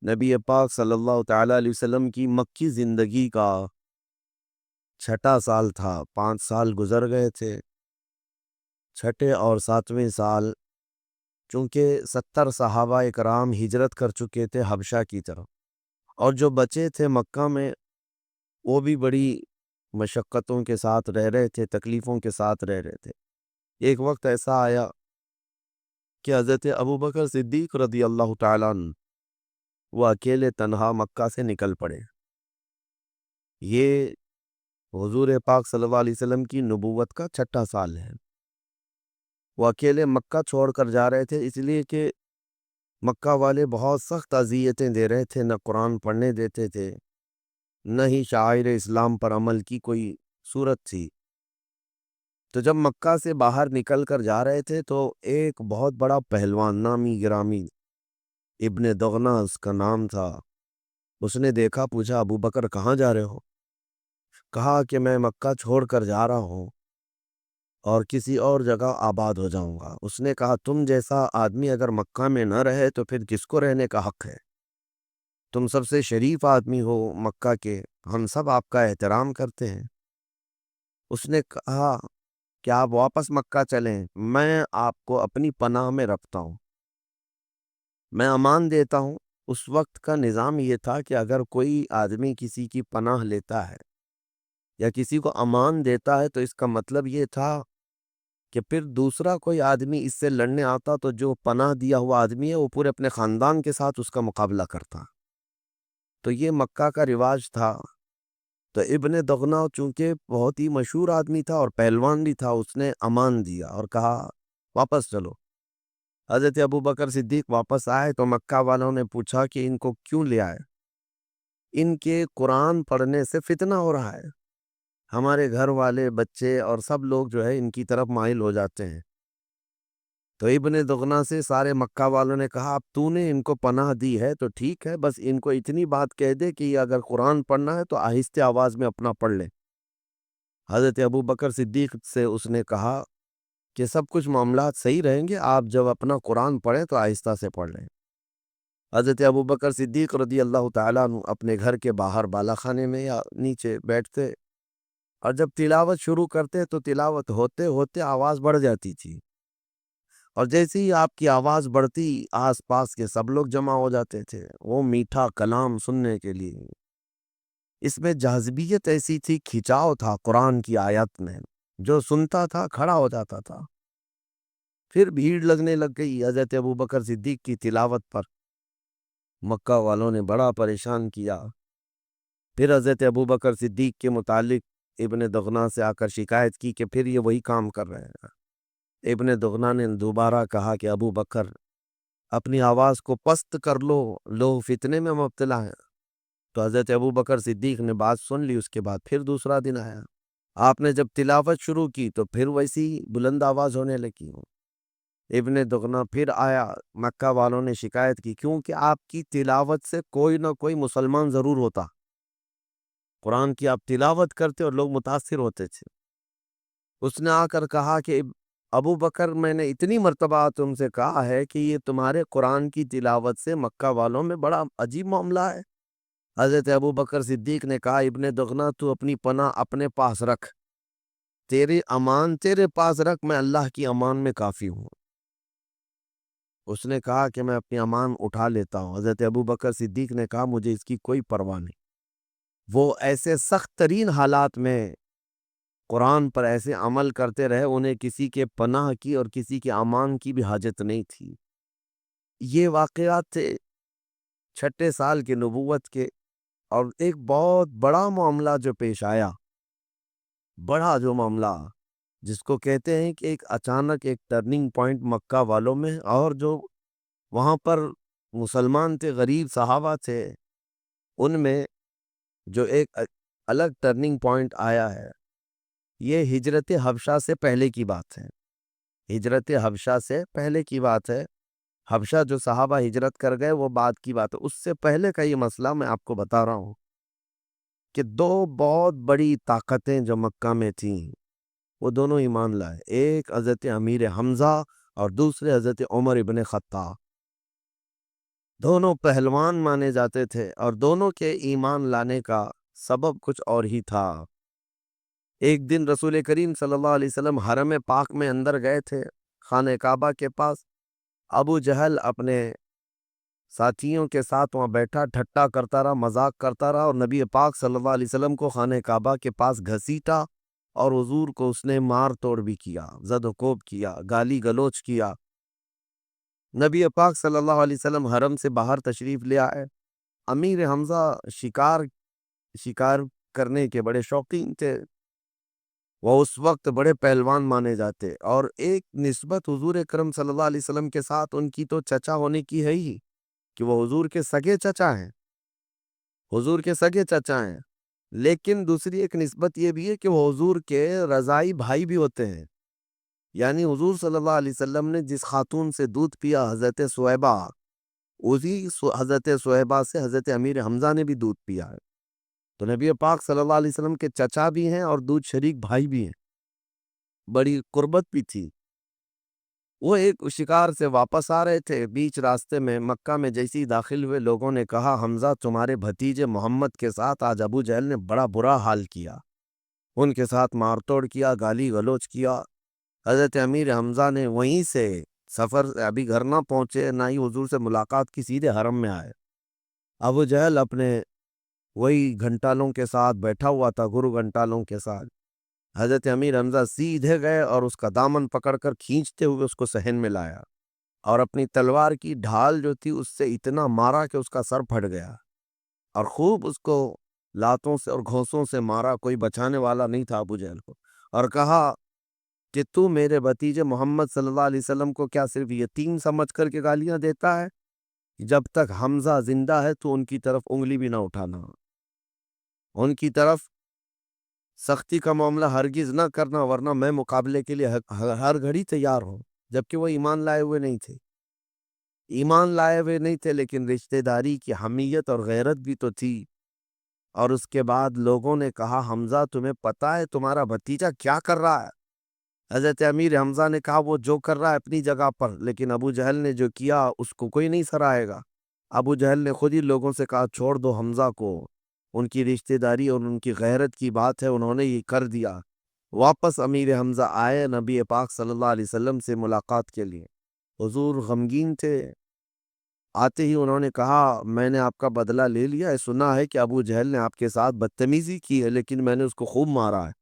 نبی پاک صلی اللہ تعالیٰ علیہ وسلم کی مکی زندگی کا چھٹا سال تھا۔ 5 سال گزر گئے تھے۔ چھٹے اور 7ویں سال چونکہ 70 صحابہ اکرام ہجرت کر چکے تھے حبشہ کی طرف، اور جو بچے تھے مکہ میں وہ بھی بڑی مشقتوں کے ساتھ رہ رہے تھے، تکلیفوں کے ساتھ رہ رہے تھے۔ ایک وقت ایسا آیا کہ حضرت ابوبکر صدیق رضی اللہ تعالیٰ عنہ وہ اکیلے تنہا مکہ سے نکل پڑے۔ یہ حضور پاک صلی اللہ علیہ وسلم کی نبوت کا چھٹا سال ہے۔ وہ اکیلے مکہ چھوڑ کر جا رہے تھے، اس لیے کہ مکہ والے بہت سخت اذیتیں دے رہے تھے، نہ قرآن پڑھنے دیتے تھے، نہ ہی شعائر اسلام پر عمل کی کوئی صورت تھی۔ تو جب مکہ سے باہر نکل کر جا رہے تھے تو ایک بہت بڑا پہلوان، نامی گرامی، ابن دغنہ اس کا نام تھا، اس نے دیکھا، پوچھا ابو بکر کہاں جا رہے ہو؟ کہا کہ میں مکہ چھوڑ کر جا رہا ہوں اور کسی اور جگہ آباد ہو جاؤں گا۔ اس نے کہا تم جیسا آدمی اگر مکہ میں نہ رہے تو پھر کس کو رہنے کا حق ہے؟ تم سب سے شریف آدمی ہو مکہ کے، ہم سب آپ کا احترام کرتے ہیں۔ اس نے کہا کہ آپ واپس مکہ چلیں، میں آپ کو اپنی پناہ میں رکھتا ہوں، میں امان دیتا ہوں۔ اس وقت کا نظام یہ تھا کہ اگر کوئی آدمی کسی کی پناہ لیتا ہے یا کسی کو امان دیتا ہے تو اس کا مطلب یہ تھا کہ پھر دوسرا کوئی آدمی اس سے لڑنے آتا تو جو پناہ دیا ہوا آدمی ہے وہ پورے اپنے خاندان کے ساتھ اس کا مقابلہ کرتا۔ تو یہ مکہ کا رواج تھا۔ تو ابن دغنہ چونکہ بہت ہی مشہور آدمی تھا اور پہلوان بھی تھا، اس نے امان دیا اور کہا واپس چلو۔ حضرت ابوبکر صدیق واپس آئے تو مکہ والوں نے پوچھا کہ ان کو کیوں لے آئے؟ ان کے قرآن پڑھنے سے فتنہ ہو رہا ہے، ہمارے گھر والے، بچے اور سب لوگ جو ہے ان کی طرف مائل ہو جاتے ہیں۔ تو ابن دغنہ سے سارے مکہ والوں نے کہا اب تو نے ان کو پناہ دی ہے تو ٹھیک ہے، بس ان کو اتنی بات کہہ دے کہ اگر قرآن پڑھنا ہے تو آہستہ آواز میں اپنا پڑھ لیں۔ حضرت ابوبکر صدیق سے اس نے کہا کہ سب کچھ معاملات صحیح رہیں گے، آپ جب اپنا قرآن پڑھیں تو آہستہ سے پڑھ لیں۔ حضرت ابوبکر صدیق رضی اللہ تعالیٰ عنہ اپنے گھر کے باہر بالا خانے میں یا نیچے بیٹھتے اور جب تلاوت شروع کرتے تو تلاوت ہوتے ہوتے آواز بڑھ جاتی تھی، اور جیسے ہی آپ کی آواز بڑھتی آس پاس کے سب لوگ جمع ہو جاتے تھے وہ میٹھا کلام سننے کے لیے۔ اس میں جاذبیت ایسی تھی، کھچاؤ تھا قرآن کی آیت میں، جو سنتا تھا کھڑا ہو جاتا تھا۔ پھر بھیڑ لگنے لگ گئی حضرت ابوبکر صدیق کی تلاوت پر، مکہ والوں نے بڑا پریشان کیا۔ پھر حضرت ابوبکر صدیق کے متعلق ابن دغنہ سے آ کر شکایت کی کہ پھر یہ وہی کام کر رہے ہیں۔ ابن دغنہ نے دوبارہ کہا کہ ابو بکر اپنی آواز کو پست کر لو، لوگ فتنے میں مبتلا ہیں۔ تو حضرت ابوبکر صدیق نے بات سن لی۔ اس کے بعد پھر دوسرا دن آیا، آپ نے جب تلاوت شروع کی تو پھر ویسی بلند آواز ہونے لگی۔ ابن دغنہ پھر آیا، مکہ والوں نے شکایت کی کیونکہ آپ کی تلاوت سے کوئی نہ کوئی مسلمان ضرور ہوتا، قرآن کی آپ تلاوت کرتے اور لوگ متاثر ہوتے تھے۔ اس نے آ کر کہا کہ ابو بکر میں نے اتنی مرتبہ تم سے کہا ہے کہ یہ تمہارے قرآن کی تلاوت سے مکہ والوں میں بڑا عجیب معاملہ ہے۔ حضرت ابو بکر صدیق نے کہا ابن دغنہ تو اپنی پناہ اپنے پاس رکھ، تیری امان تیرے پاس رکھ، میں اللہ کی امان میں کافی ہوں۔ اس نے کہا کہ میں اپنی امان اٹھا لیتا ہوں۔ حضرت ابو بکر صدیق نے کہا مجھے اس کی کوئی پرواہ نہیں۔ وہ ایسے سخت ترین حالات میں قرآن پر ایسے عمل کرتے رہے، انہیں کسی کے پناہ کی اور کسی کے امان کی بھی حاجت نہیں تھی۔ یہ واقعات تھے چھٹے سال کی نبوت کے، اور ایک بہت بڑا معاملہ جو پیش آیا، بڑا جو معاملہ جس کو کہتے ہیں کہ ایک اچانک ایک ٹرننگ پوائنٹ مکہ والوں میں، اور جو وہاں پر مسلمان تھے، غریب صحابہ تھے، ان میں جو ایک الگ ٹرننگ پوائنٹ آیا ہے، یہ ہجرت حبشہ سے پہلے کی بات ہے۔ ہجرت حبشہ سے پہلے کی بات ہے۔ حبشہ جو صحابہ ہجرت کر گئے وہ بعد کی بات ہے۔ اس سے پہلے کا یہ مسئلہ میں آپ کو بتا رہا ہوں کہ دو بہت بڑی طاقتیں جو مکہ میں تھیں وہ دونوں ایمان لائے، ایک حضرت امیر حمزہ اور دوسرے حضرت عمر ابن خطاب۔ دونوں پہلوان مانے جاتے تھے اور دونوں کے ایمان لانے کا سبب کچھ اور ہی تھا۔ ایک دن رسول کریم صلی اللہ علیہ وسلم حرم پاک میں اندر گئے تھے، خانہ کعبہ کے پاس۔ ابو جہل اپنے ساتھیوں کے ساتھ وہاں بیٹھا ٹھٹا کرتا رہا، مذاق کرتا رہا، اور نبی پاک صلی اللہ علیہ وسلم کو خانہ کعبہ کے پاس گھسیٹا اور حضور کو اس نے مار توڑ بھی کیا، زد و کوب کیا، گالی گلوچ کیا۔ نبی پاک صلی اللہ علیہ وسلم حرم سے باہر تشریف لے آئے۔ امیر حمزہ شکار کرنے کے بڑے شوقین تھے، وہ اس وقت بڑے پہلوان مانے جاتے، اور ایک نسبت حضور اکرم صلی اللہ علیہ وسلم کے ساتھ ان کی تو چچا ہونے کی ہے ہی کہ وہ حضور کے سگے چچا ہیں، حضور کے سگے چچا ہیں، لیکن دوسری ایک نسبت یہ بھی ہے کہ وہ حضور کے رضائی بھائی بھی ہوتے ہیں۔ یعنی حضور صلی اللہ علیہ وسلم نے جس خاتون سے دودھ پیا حضرت صہیبہ، اسی حضرت صہیبہ سے حضرت امیر حمزہ نے بھی دودھ پیا ہے، تو نبی پاک صلی اللہ علیہ وسلم کے چچا بھی ہیں اور دودھ شریک بھائی بھی ہیں، بڑی قربت بھی تھی۔ وہ ایک شکار سے واپس آ رہے تھے، بیچ راستے میں مکہ میں جیسی داخل ہوئے، لوگوں نے کہا حمزہ تمہارے بھتیجے محمد کے ساتھ آج ابو جہل نے بڑا برا حال کیا، ان کے ساتھ مار توڑ کیا، گالی گلوچ کیا۔ حضرت امیر حمزہ نے وہیں سے سفر سے ابھی گھر نہ پہنچے، نہ ہی حضور سے ملاقات کی، سیدھے حرم میں آئے۔ ابو جہل اپنے وہی گھنٹالوں کے ساتھ بیٹھا ہوا تھا، گرو گھنٹالوں کے ساتھ۔ حضرت امیر حمزہ سیدھے گئے اور اس کا دامن پکڑ کر کھینچتے ہوئے اس کو صحن میں لایا، اور اپنی تلوار کی ڈھال جو تھی اس سے اتنا مارا کہ اس کا سر پھٹ گیا، اور خوب اس کو لاتوں سے اور گھونسوں سے مارا، کوئی بچانے والا نہیں تھا ابو جہل کو، اور کہا کہ تو میرے بھتیجے محمد صلی اللہ علیہ وسلم کو کیا صرف یتیم سمجھ کر کے گالیاں دیتا ہے؟ جب تک حمزہ زندہ ہے تو ان کی طرف انگلی بھی نہ اٹھانا، ان کی طرف سختی کا معاملہ ہرگز نہ کرنا، ورنہ میں مقابلے کے لیے ہر گھڑی تیار ہوں۔ جبکہ وہ ایمان لائے ہوئے نہیں تھے، لیکن رشتہ داری کی حمیت اور غیرت بھی تو تھی۔ اور اس کے بعد لوگوں نے کہا حمزہ تمہیں پتہ ہے تمہارا بھتیجا کیا کر رہا ہے؟ حضرت امیر حمزہ نے کہا وہ جو کر رہا ہے اپنی جگہ پر، لیکن ابو جہل نے جو کیا اس کو کوئی نہیں سرائے گا۔ ابو جہل نے خود ہی لوگوں سے کہا چھوڑ دو حمزہ کو، ان کی رشتہ داری اور ان کی غیرت کی بات ہے، انہوں نے یہ کر دیا۔ واپس امیر حمزہ آئے نبی پاک صلی اللہ علیہ وسلم سے ملاقات کے لیے، حضور غمگین تھے۔ آتے ہی انہوں نے کہا میں نے آپ کا بدلہ لے لیا ہے، سنا ہے کہ ابو جہل نے آپ کے ساتھ بدتمیزی کی ہے، لیکن میں نے اس کو خوب مارا ہے۔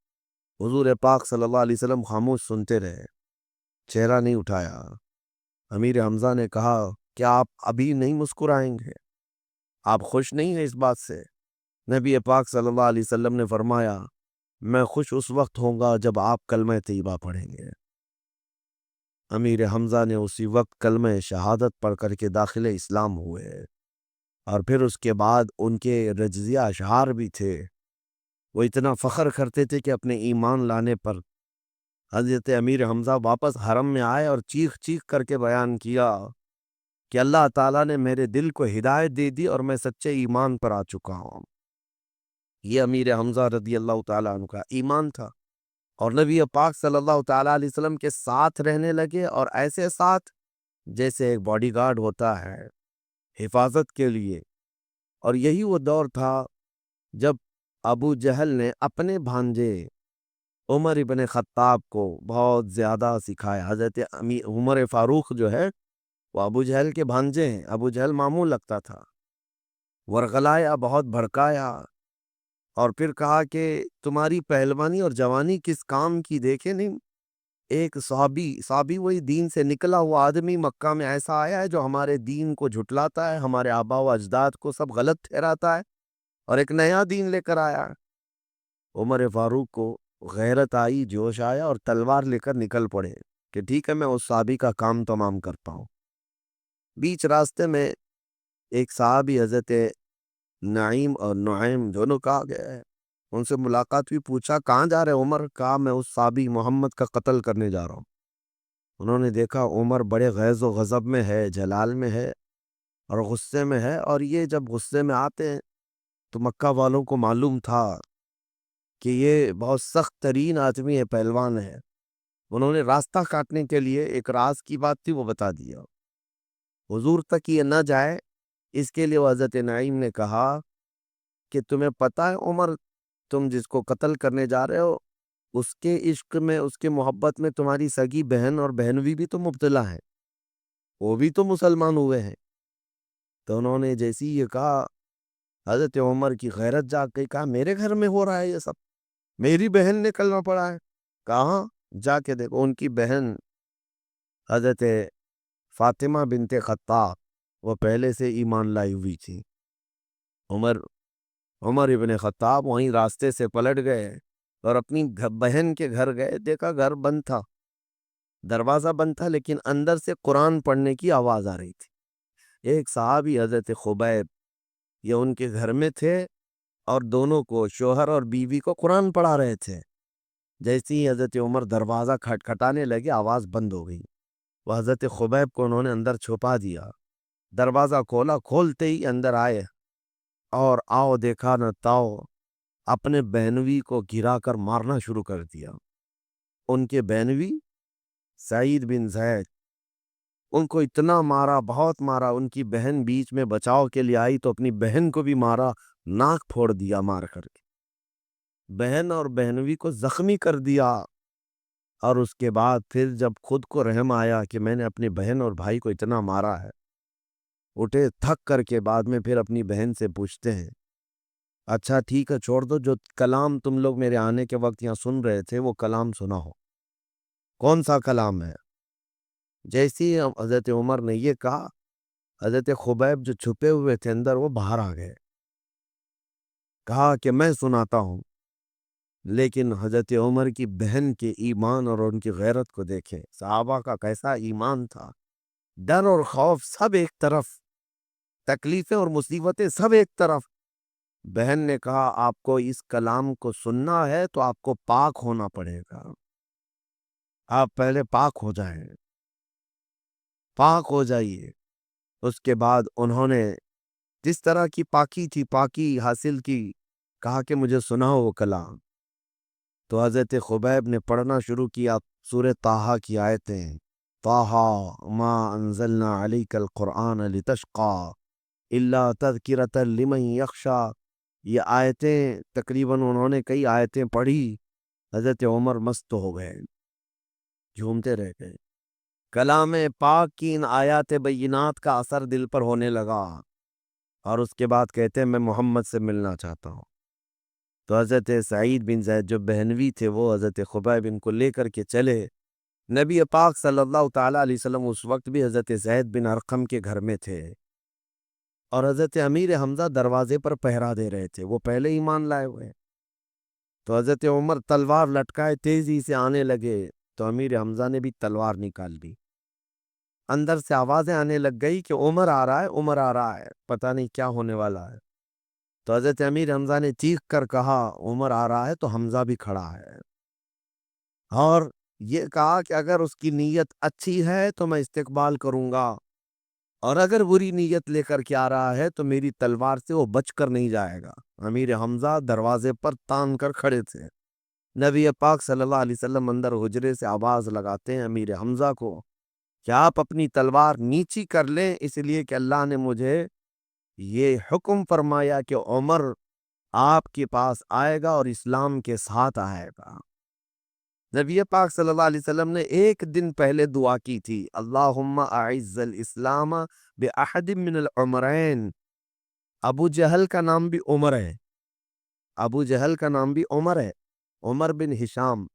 حضور پاک صلی اللہ علیہ وسلم خاموش سنتے رہے، چہرہ نہیں اٹھایا۔ امیر حمزہ نے کہا کیا آپ ابھی نہیں مسکرائیں گے؟ آپ خوش نہیں ہیں اس بات سے؟ نبی پاک صلی اللہ علیہ وسلم نے فرمایا میں خوش اس وقت ہوں گا جب آپ کلمہ طیبہ پڑھیں گے۔ امیر حمزہ نے اسی وقت کلمہ شہادت پڑھ کر کے داخل اسلام ہوئے، اور پھر اس کے بعد ان کے رجزیہ اشعار بھی تھے۔ وہ اتنا فخر کرتے تھے کہ اپنے ایمان لانے پر حضرت امیر حمزہ واپس حرم میں آئے اور چیخ چیخ کر کے بیان کیا کہ اللہ تعالیٰ نے میرے دل کو ہدایت دے دی اور میں سچے ایمان پر آ چکا ہوں۔ یہ امیر حمزہ رضی اللہ تعالیٰ عنہ کا ایمان تھا، اور نبی پاک صلی اللہ تعالیٰ علیہ وسلم کے ساتھ رہنے لگے، اور ایسے ساتھ جیسے ایک باڈی گارڈ ہوتا ہے حفاظت کے لیے۔ اور یہی وہ دور تھا جب ابو جہل نے اپنے بھانجے عمر ابن خطاب کو بہت زیادہ سکھایا۔ حضرت عمر فاروق جو ہے وہ ابو جہل کے بھانجے ہیں، ابو جہل ماموں لگتا تھا، ورغلایا، بہت بھڑکایا، اور پھر کہا کہ تمہاری پہلوانی اور جوانی کس کام کی، دیکھے نہیں ایک صحابی وہی دین سے نکلا ہوا آدمی مکہ میں ایسا آیا ہے جو ہمارے دین کو جھٹلاتا ہے، ہمارے آبا و اجداد کو سب غلط ٹھہراتا ہے، اور ایک نیا دین لے کر آیا۔ عمر فاروق کو غیرت آئی، جوش آیا، اور تلوار لے کر نکل پڑے کہ ٹھیک ہے میں اس صحابی کا کام تمام کرتا ہوں۔ بیچ راستے میں ایک صحابی حضرت نعیم اور نعیم دونوں کہا گیا ہے، ان سے ملاقات ہوئی، پوچھا کہاں جا رہے عمر؟ کہا میں اس صحابی محمد کا قتل کرنے جا رہا ہوں۔ انہوں نے دیکھا عمر بڑے غیظ و غضب میں ہے، جلال میں ہے اور غصے میں ہے، اور یہ جب غصے میں آتے ہیں تو مکہ والوں کو معلوم تھا کہ یہ بہت سخت ترین آدمی ہے، پہلوان ہے۔ انہوں نے راستہ کاٹنے کے لیے ایک راز کی بات تھی وہ بتا دیا، حضور تک یہ نہ جائے اس کے لیے وہ حضرت نعیم نے کہا کہ تمہیں پتہ ہے عمر، تم جس کو قتل کرنے جا رہے ہو اس کے عشق میں، اس کے محبت میں تمہاری سگی بہن اور بہنوی بھی تو مبتلا ہیں، وہ بھی تو مسلمان ہوئے ہیں۔ تو انہوں نے جیسی یہ کہا، حضرت عمر کی غیرت جاگ گئی، کہا میرے گھر میں ہو رہا ہے یہ سب، میری بہن نے کلمہ پڑھا ہے؟ کہاں؟ جا کے دیکھو۔ ان کی بہن حضرت فاطمہ بنت خطاب وہ پہلے سے ایمان لائی ہوئی تھی۔ عمر ابن خطاب وہیں راستے سے پلٹ گئے اور اپنی بہن کے گھر گئے، دیکھا گھر بند تھا، دروازہ بند تھا، لیکن اندر سے قرآن پڑھنے کی آواز آ رہی تھی۔ ایک صحابی حضرت خبیب یہ ان کے گھر میں تھے اور دونوں کو، شوہر اور بیوی کو، قرآن پڑھا رہے تھے۔ جیسے ہی حضرت عمر دروازہ کھٹکھٹانے لگے، آواز بند ہو گئی۔ وہ حضرت خبیب کو انہوں نے اندر چھپا دیا، دروازہ کھولا، کھولتے ہی اندر آئے اور آؤ دیکھا نہ تاؤ، اپنے بہنوی کو گرا کر مارنا شروع کر دیا۔ ان کے بہنوی سعید بن زید، ان کو اتنا مارا، بہت مارا۔ ان کی بہن بیچ میں بچاؤ کے لیے آئی تو اپنی بہن کو بھی مارا، ناک پھوڑ دیا مار کر کے، بہن اور بہنوی کو زخمی کر دیا۔ اور اس کے بعد پھر جب خود کو رحم آیا کہ میں نے اپنی بہن اور بھائی کو اتنا مارا ہے، اٹھے تھک کر کے، بعد میں پھر اپنی بہن سے پوچھتے ہیں، اچھا ٹھیک ہے چھوڑ دو، جو کلام تم لوگ میرے آنے کے وقت یہاں سن رہے تھے وہ کلام سنا ہو، کون سا کلام ہے؟ جیسے ہی حضرت عمر نے یہ کہا، حضرت خبیب جو چھپے ہوئے تھے اندر وہ باہر آ گئے، کہا کہ میں سناتا ہوں۔ لیکن حضرت عمر کی بہن کے ایمان اور ان کی غیرت کو دیکھیں، صحابہ کا کیسا ایمان تھا، ڈر اور خوف سب ایک طرف، تکلیفیں اور مصیبتیں سب ایک طرف۔ بہن نے کہا آپ کو اس کلام کو سننا ہے تو آپ کو پاک ہونا پڑے گا، آپ پہلے پاک ہو جائیں، پاک ہو جائیے۔ اس کے بعد انہوں نے جس طرح کی پاکی تھی پاکی حاصل کی، کہا کہ مجھے سناؤ وہ کلام۔ تو حضرت خبیب نے پڑھنا شروع کیا سورہ طٰہٰ کی آیتیں، طٰہٰ ما انزلنا علیک القرآن لتشقیٰ الا تذکرۃ لمن یخشیٰ۔ یہ آیتیں تقریباً انہوں نے کئی آیتیں پڑھی، حضرت عمر مست ہو گئے، جھومتے رہ گئے۔ کلام پاک کی ان آیات بینات کا اثر دل پر ہونے لگا، اور اس کے بعد کہتے ہیں میں محمد سے ملنا چاہتا ہوں۔ تو حضرت سعید بن زید جو بہنوی تھے وہ حضرت خبیب ان کو لے کر کے چلے۔ نبی پاک صلی اللہ تعالیٰ علیہ وسلم اس وقت بھی حضرت زید بن ارقم کے گھر میں تھے، اور حضرت امیر حمزہ دروازے پر پہرا دے رہے تھے، وہ پہلے ایمان لائے ہوئے۔ تو حضرت عمر تلوار لٹکائے تیزی سے آنے لگے، تو امیر حمزہ نے بھی تلوار نکال لی۔ اندر سے آوازیں آنے لگ گئی کہ عمر آ رہا ہے، عمر آ رہا ہے، پتہ نہیں کیا ہونے والا ہے۔ تو حضرت امیر حمزہ نے چیخ کر کہا عمر آ رہا ہے، تو حمزہ بھی کھڑا ہے، اور یہ کہا کہ اگر اس کی نیت اچھی ہے تو میں استقبال کروں گا، اور اگر بری نیت لے کر کے آ رہا ہے تو میری تلوار سے وہ بچ کر نہیں جائے گا۔ امیر حمزہ دروازے پر تان کر کھڑے تھے۔ نبی پاک صلی اللہ علیہ وسلم اندر حجرے سے آواز لگاتے ہیں امیر حمزہ کو کہ آپ اپنی تلوار نیچی کر لیں، اس لیے کہ اللہ نے مجھے یہ حکم فرمایا کہ عمر آپ کے پاس آئے گا اور اسلام کے ساتھ آئے گا۔ نبی پاک صلی اللہ علیہ وسلم نے ایک دن پہلے دعا کی تھی، اللہم اعز الاسلام باحد من العمرین۔ ابو جہل کا نام بھی عمر ہے، ابو جہل کا نام بھی عمر ہے، عمر بن ہشام،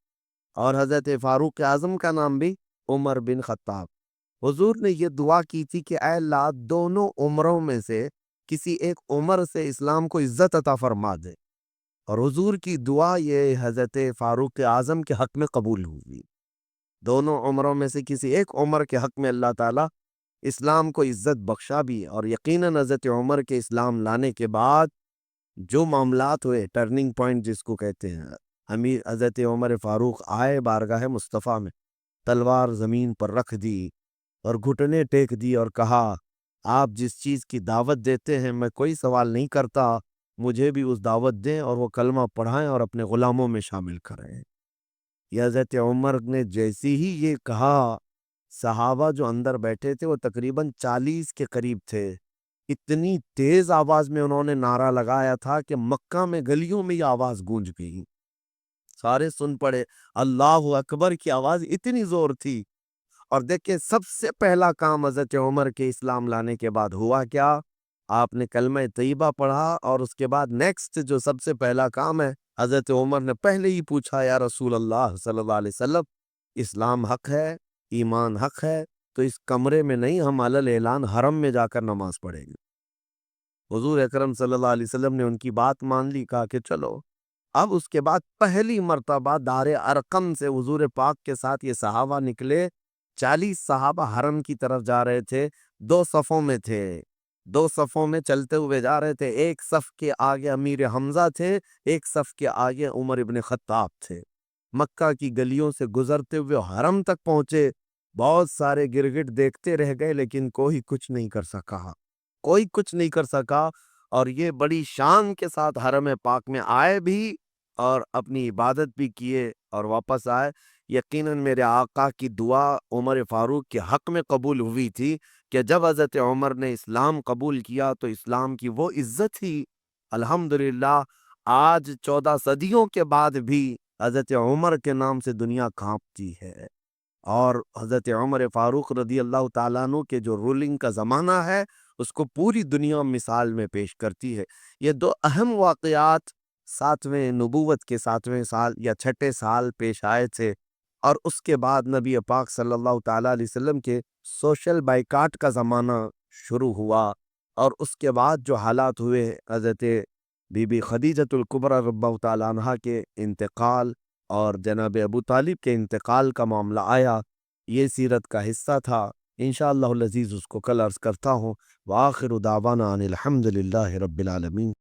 اور حضرت فاروق اعظم کا نام بھی عمر بن خطاب۔ حضور نے یہ دعا کی تھی کہ اے اللہ دونوں عمروں میں سے کسی ایک عمر سے اسلام کو عزت عطا فرما دے، اور حضور کی دعا یہ حضرت فاروق اعظم کے حق میں قبول ہوئی۔ دونوں عمروں میں سے کسی ایک عمر کے حق میں اللہ تعالیٰ اسلام کو عزت بخشا بھی، اور یقیناً حضرت عمر کے اسلام لانے کے بعد جو معاملات ہوئے، ٹرننگ پوائنٹ جس کو کہتے ہیں، امیر حضرت عمر فاروق آئے بارگاہ مصطفیٰ میں، تلوار زمین پر رکھ دی اور گھٹنے ٹیک دی اور کہا آپ جس چیز کی دعوت دیتے ہیں میں کوئی سوال نہیں کرتا، مجھے بھی اس دعوت دیں اور وہ کلمہ پڑھائیں اور اپنے غلاموں میں شامل کریں۔ یہ حضرت عمر نے جیسی ہی یہ کہا، صحابہ جو اندر بیٹھے تھے وہ تقریباً 40 کے قریب تھے، اتنی تیز آواز میں انہوں نے نعرہ لگایا تھا کہ مکہ میں گلیوں میں یہ آواز گونج گئی، سارے سن پڑے۔ اللہ اکبر کی آواز اتنی زور تھی۔ اور دیکھیں سب سے پہلا کام حضرت عمر کے اسلام لانے کے بعد ہوا کیا؟ آپ نے کلمہ طیبہ پڑھا اور اس کے بعد نیکسٹ جو سب سے پہلا کام ہے، حضرت عمر نے پہلے ہی پوچھا، یا رسول اللہ صلی اللہ علیہ وسلم، اسلام حق ہے، ایمان حق ہے، تو اس کمرے میں نہیں، ہم علل اعلان حرم میں جا کر نماز پڑھیں گے۔ حضور اکرم صلی اللہ علیہ وسلم نے ان کی بات مان لی، کہا کہ چلو۔ اب اس کے بعد پہلی مرتبہ دار ارقم سے حضور پاک کے ساتھ یہ صحابہ نکلے، 40 صحابہ حرم کی طرف جا رہے تھے، 2 صفوں میں تھے، 2 صفوں میں چلتے ہوئے جا رہے تھے۔ ایک صف کے آگے امیر حمزہ تھے، ایک صف کے آگے عمر ابن خطاب تھے۔ مکہ کی گلیوں سے گزرتے ہوئے حرم تک پہنچے، بہت سارے گرگٹ دیکھتے رہ گئے لیکن کوئی کچھ نہیں کر سکا، کوئی کچھ نہیں کر سکا۔ اور یہ بڑی شان کے ساتھ حرم پاک میں آئے بھی اور اپنی عبادت بھی کیے اور واپس آئے۔ یقیناً میرے آقا کی دعا عمر فاروق کے حق میں قبول ہوئی تھی کہ جب حضرت عمر نے اسلام قبول کیا تو اسلام کی وہ عزت ہی الحمدللہ آج 14 صدیوں کے بعد بھی حضرت عمر کے نام سے دنیا کانپتی ہے۔ اور حضرت عمر فاروق رضی اللہ تعالیٰ عنہ کے جو رولنگ کا زمانہ ہے اس کو پوری دنیا مثال میں پیش کرتی ہے۔ یہ 2 اہم واقعات 7ویں نبوت کے 7ویں سال یا 6 سال پیش آئے تھے، اور اس کے بعد نبی پاک صلی اللہ تعالیٰ علیہ وسلم کے سوشل بائیکاٹ کا زمانہ شروع ہوا، اور اس کے بعد جو حالات ہوئے، حضرت بی بی خدیجۃ الکبریٰ رضی اللہ تعالیٰ عنہا کے انتقال اور جناب ابو طالب کے انتقال کا معاملہ آیا، یہ سیرت کا حصہ تھا۔ انشاءاللہ العزیز اس کو کل عرض کرتا ہوں۔ وآخر دعوانا ان الحمد للہ رب العالمین۔